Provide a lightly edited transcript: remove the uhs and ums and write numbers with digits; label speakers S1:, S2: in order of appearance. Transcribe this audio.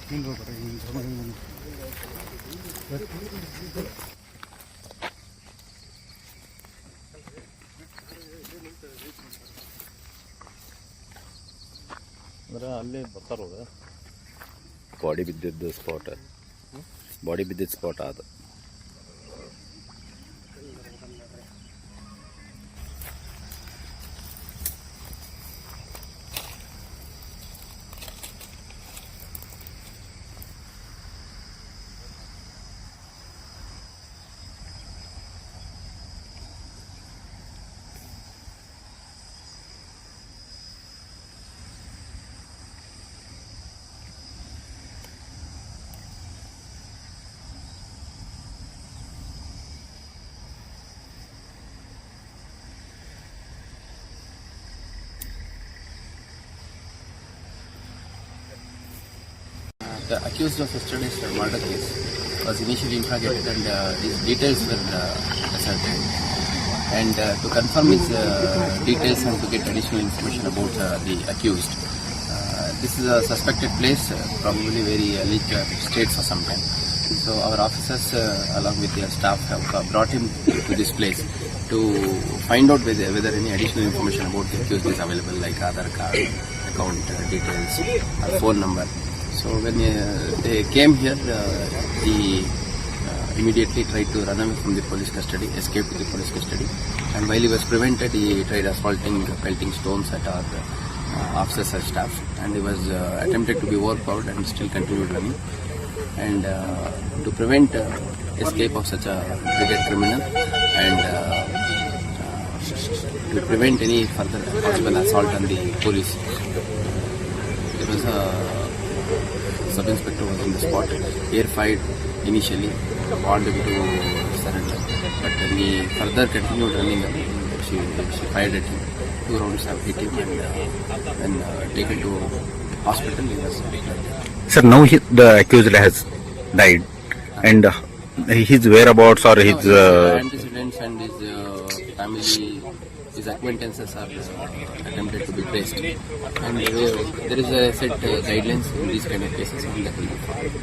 S1: ಅಂದ್ರೆ ಅಲ್ಲಿ ಬರ್ತಾರೋದು
S2: ಬಾಡಿ ಬಿದ್ದಿದ್ದು ಸ್ಪಾಟ್, ಬಾಡಿ ಬಿದ್ದಿದ್ದ ಸ್ಪಾಟ್ ಅದು.
S3: The accused of yesterday's murder case was initially interrogated and his details were ascertained. And to confirm his details and to get additional information about the accused, this is a suspected place, probably very leaked state for some time. So our officers along with their staff have brought him to this place to find out whether any additional information about the accused is available, like Aadhaar card, account details, phone number. So when they came here, he immediately tried to run away from the police custody, escape to the police custody. And while he was prevented, he tried assaulting, pelting stones at our officers and staff. And he was attempted to be overpowered and still continued running. And to prevent escape of such a wicked criminal and to prevent any further possible assault on the police, there was a sub-inspector was on the spot. Air fired initially, warned him to surrender. But when he further continued running away, she fired at him. 2 rounds have hit him, and when taken to hospital, he was declared dead.
S2: Sir, now the accused has died, and his whereabouts or his
S3: antecedents and his family, his acquaintances are attempted to be traced, and there is a set guidelines in these kind of cases, and that will be followed.